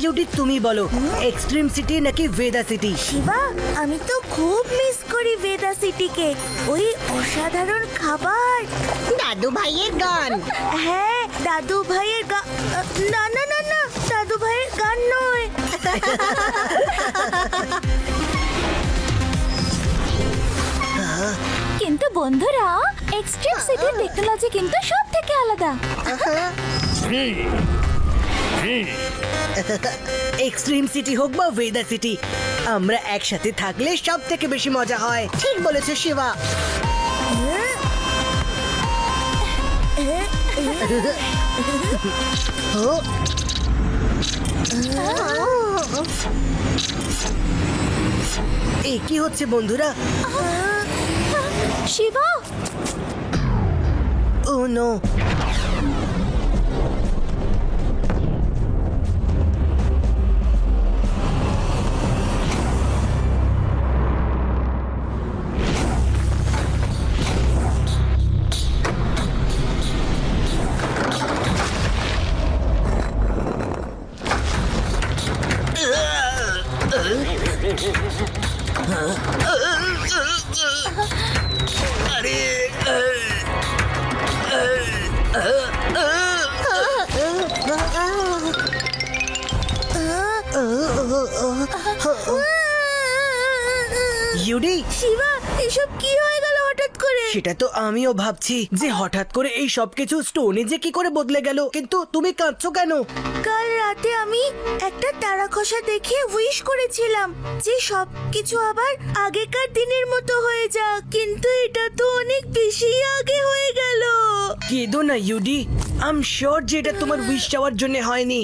UD তুমি বলো, extreme city নাকি ভেদা সিটি? শিবা, আমি তো খুব মিস করি ভেদা সিটিকে। ওই অসাধারণ খাবার, দাদু ভাইয়ের গান। হ্যাঁ দাদু ভাইয়ের গান। না না না না, দাদু ভাইয়ের গান নয়। কিন্তু বন্ধুরা, এক্সট্রিম সিটির টেকনোলজি কিন্তু সব থেকে আলাদা। এক্সট্রিম সিটি হোক বা ভেদা সিটি, আমরা একসাথে থাকলে সব থেকে বেশি মজা হয়। ঠিক বলেছো শিবা। এই কি হচ্ছে বন্ধুরা? শিবা, ও নো, আরে ইউডি, শিবা, এসব কি হয়ে গেল হঠাৎ করে? সেটা তো আমিও ভাবছি যে হঠাৎ করে এই সবকিছু স্টোনে যে কি করে বদলে গেল। কিন্তু তুমি কাঁদছো কেন? কাল রাতে আমি একটা তারা খসা দেখে উইশ করেছিলাম যে সবকিছু আবার আগেকার দিনের মতো হয়ে যাক, কিন্তু এটা তো অনেক বেশি আগে হয়ে গেল। কেঁদো না ইউডি, আই এম শিওর যে এটা তোমার উইশ চাওয়ার জন্য হয়নি।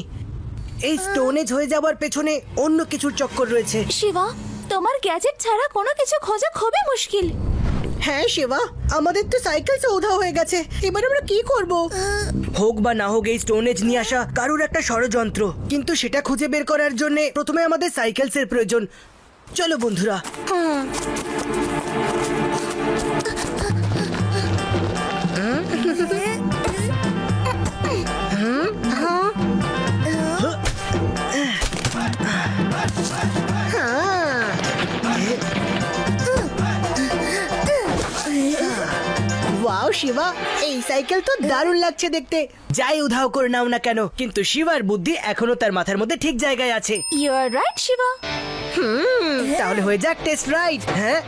এই স্টোনেজ হয়ে যাওয়ার পেছনে অন্য কিছুর চক্কর রয়েছে। শিবা, তোমার গ্যাজেট ছাড়া কোনো কিছু খোঁজা খুবই মুশকিল। হ্যাঁ শিবা, আমাদের তো সাইকেল সৌধা হয়ে গেছে, এবার আমরা কি করব? হোক বা না হোক, এই স্টোনেজ নিয়ে আসা কারুর একটা ষড়যন্ত্র, কিন্তু সেটা খুঁজে বের করার জন্য প্রথমে আমাদের সাইকেলসের প্রয়োজন। চলো বন্ধুরা। ওয়াও শিবা, এই সাইকেল তো দারুণ লাগছে দেখতে। যাই উধাও করে নাও না কেন, কিন্তু শিবার বুদ্ধি এখনো তার মাথার মধ্যে ঠিক জায়গায় আছে। You are right Shiva. তাহলে হয়ে যাক টেস্ট রাইড। হ্যাঁ,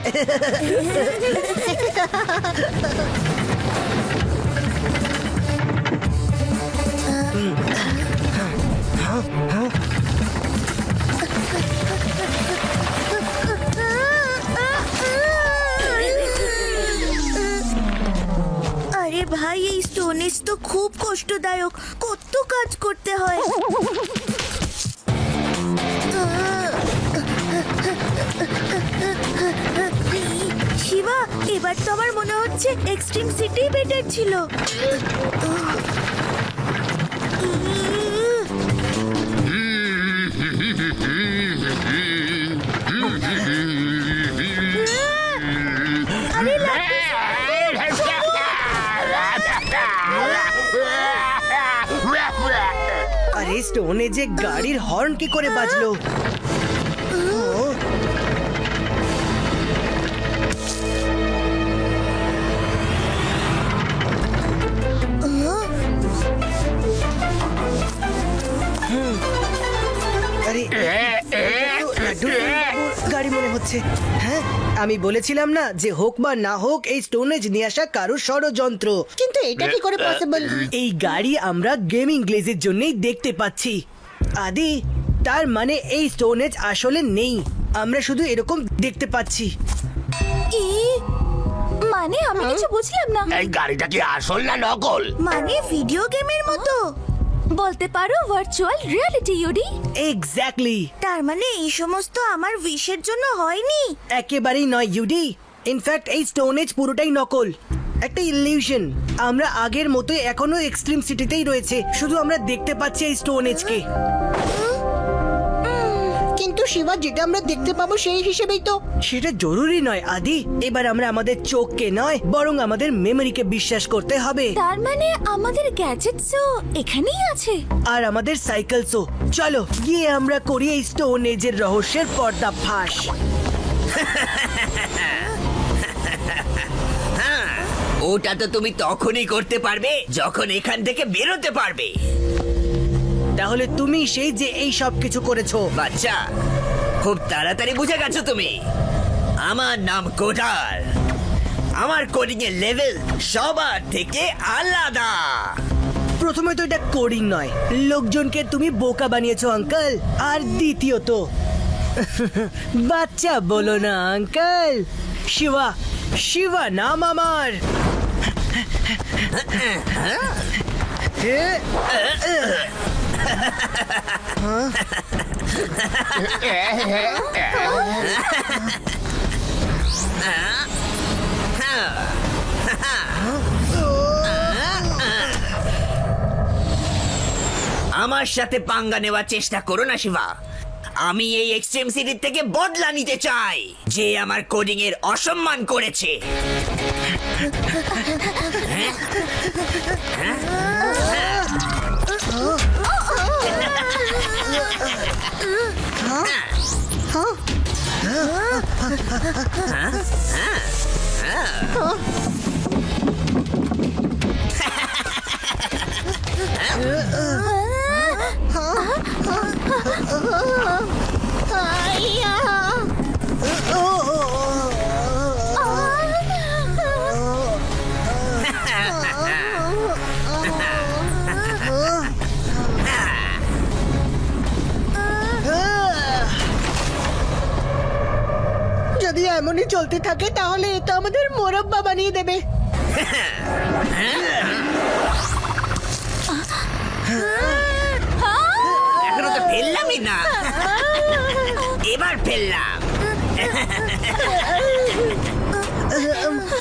আরে ভাই, এই স্টোনেজ তো খুব কষ্টদায়ক, কত কাজ করতে হয়। শিবা, এবার তো আমার মনে হচ্ছে এক্সট্রিম সিটি বেটার ছিল। আরে আরে স্টোনে যে গাড়ির হর্ন কি করে বাজলো? ও, আরে লাড্ডুর গাড়ি মনে হচ্ছে। হ্যাঁ, আমি বলেছিলাম না যে হোক বা না হোক এই স্টোনেজ নিয়ে আসা কারোর ষড়যন্ত্র। কিন্তু এটা কি করে পসিবল? এই গাড়ি আমরা গেমিং গ্লেজের জন্যই দেখতে পাচ্ছি। আদি, তার মানে এই স্টোনেজ আসলে নেই, আমরা শুধু এরকম দেখতে পাচ্ছি। কি মানে? আমি কিছু বুঝলাম না। এই গাড়িটা কি আসল না নকল? মানে ভিডিও গেমের মতো? বলতে পারো ভার্চুয়াল রিয়েলিটি ইউডি। এক্স্যাক্টলি। তার মানে এই সমস্ত আমার উইশের জন্য হয়নি? একেবারেই নয় ইউডি, ইনফ্যাক্ট এই স্টোনেজ পুরোটাই নকল, একটা ইলিউশন। আমরা আগের মতোই এখনো এক্সট্রিম সিটিতেই রয়েছে, শুধু আমরা দেখতে পাচ্ছি এই স্টোনেজকে। কিন্তু শিবা, যেটা আমরা দেখতে পাবো সেই হিসেবেই তো। সেটা জরুরি নয় আদি। এবার আমরা আমাদের চোখকে নয় বরং আমাদের মেমরিকে বিশ্বাস করতে হবে। তার মানে আমাদের গ্যাজেটসও এখানেই আছে। আর আমাদের সাইকেলসও। চলো গিয়ে আমরা করি এই স্টোন এজের রহস্যের পর্দাফাশ। ওটা তো তুমি তখনই করতে পারবে যখন এখান থেকে বেরোতে পারবে। তাহলে তুমি সেই যে এই সব কিছু করেছো। বাচ্চা, খুব তাড়াতাড়ি বুঝে গেছো তুমি। আমার নাম কোডার। আমার কোডিং এর লেভেল সবার থেকে আলাদা। প্রথমে তো এটা কোডিং নয়, লোকজনকে তুমি বোকা বানিয়েছো আঙ্কেল। আর দ্বিতীয়ত বাচ্চা বলো না আঙ্কেল। শিবা, শিবা নাম আমার। আমার সাথে পাঙ্গা নেওয়ার চেষ্টা করো না শিবা। আমি এই এক্সট্রিম সিটির থেকে বদলা নিতে চাই, যে আমার কোডিং এর অসম্মান করেছে। আইয়া! যদি এমনই চলতে থাকে তাহলে এটা আমাদের মোরব্বা বানিয়ে দেবে। এখনো তো ফেললামই না, এবার ফেললাম।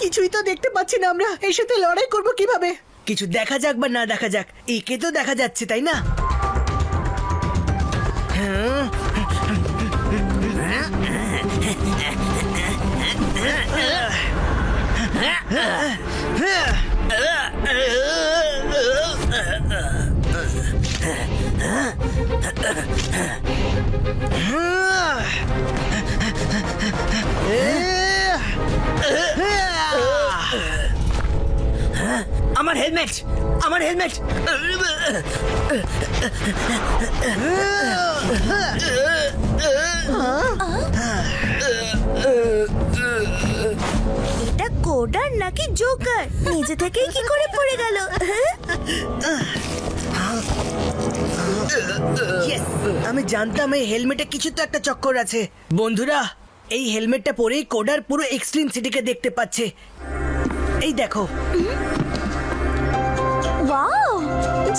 কিছুই তো দেখতে পাচ্ছি না আমরা। এর সাথে লড়াই করব কিভাবে? কিছু দেখা যাক বা না দেখা যাক, একে তো দেখা যাচ্ছে তাই না? আমার হেলমেট, আমার হেলমেট। এটা কোডার নাকি জোকার? নিজে থেকেই কি করে পড়ে গেল? Yes! আমি জানতাম এই হেলমেটে কিছু তো একটা চক্কর আছে। বন্ধুরা, এই হেলমেটটা পরেই কোডার পুরো এক্সট্রিম সিটিকে দেখতে পাচ্ছে। এই দেখো। ওয়াও,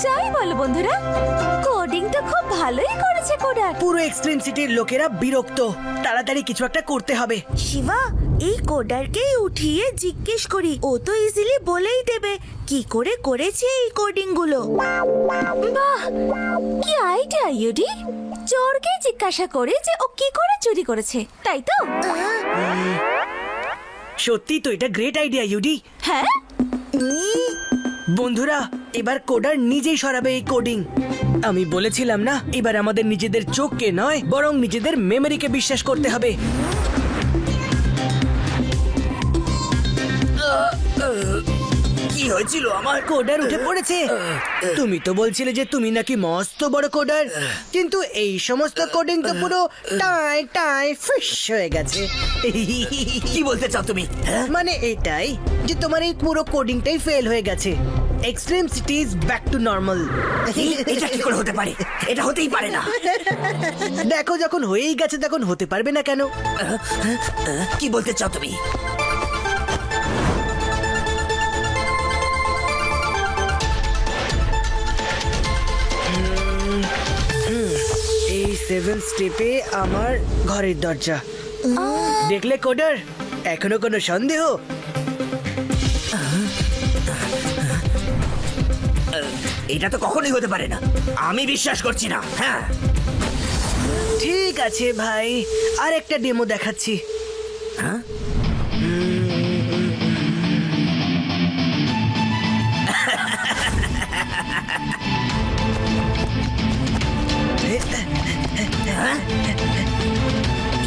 যাই বলো বন্ধুরা, কোডিং তো খুব ভালোই করেছে কোডার। পুরো এক্সট্রিম সিটির লোকেরা বিরক্ত। তাড়াতাড়ি কিছু একটা করতে হবে। শিবা, এই কোডারকেই উঠিয়ে জিজ্ঞেস করি, ও তো ইজিলি বলেই দেবে কি করে করেছে এই কোডিং গুলো। বাহ, কি আইডিয়া ইউডি। চোরকে জিজ্ঞাসা করে যে ও কি করে চুরি করেছে, তাই তো? সত্যি তো এটা গ্রেট আইডিয়া ইউডি। হ্যাঁ, বন্ধুরা, এবার কোডার নিজেই সরাবে এই কোডিং। আমি বলেছিলাম না, এবার আমাদের নিজেদের চোখকে নয় বরং নিজেদের মেমরিকে বিশ্বাস করতে হবে। কি হয়েছিল আমার? কোডার উঠে পড়েছে। তুমি তো বলছিলে যে তুমি নাকি মস্ত বড় কোডার, কিন্তু এই সমস্ত কোডিং তো পুরো টাই টাই ফিশ হয়ে গেছে। কি বলতে চাও তুমি? মানে এটাই যে তোমার এই পুরো কোডিংটাই ফেল হয়ে গেছে। Extreme city is back to normal. এটা কি করে হতে পারে? এটা হতেই পারে না। দেখো, যখন হয়েই গেছে তখন হতে পারবে না কেন? কি বলতে চাও তুমি? এই 7 স্টেপে আমার ঘরের দরজা। দেখলে কোডার, এখনো কোনো সন্দেহ? এটা তো কখনোই হতে পারে না। আমি বিশ্বাস করছি না। হ্যাঁ, ঠিক ঠিক আছে ভাই, আর একটা ডেমো দেখাচ্ছি।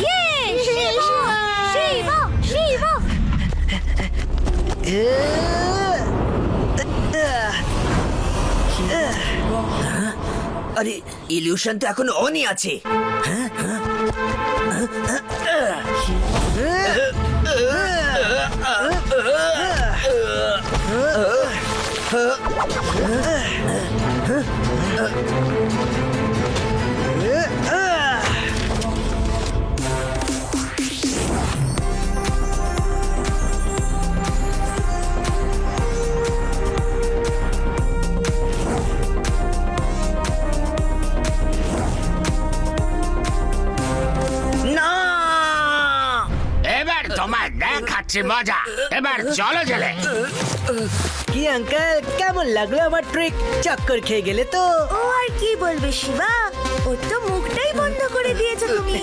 ইয়ে শিবা শিবা শিবা আরে ইলিউশন তো এখন অনই আছে। না, এবার তোমার দেখাচ্ছি মজা। এবার চলো জেলে। কি আঙ্কেল, কেমন লাগলো আমার ট্রিক? চক্কর খেয়ে গেলে তো? ও আর কি বলবে শিবা, ওর তো মুখটাই বন্ধ করে দিয়েছো তুমি।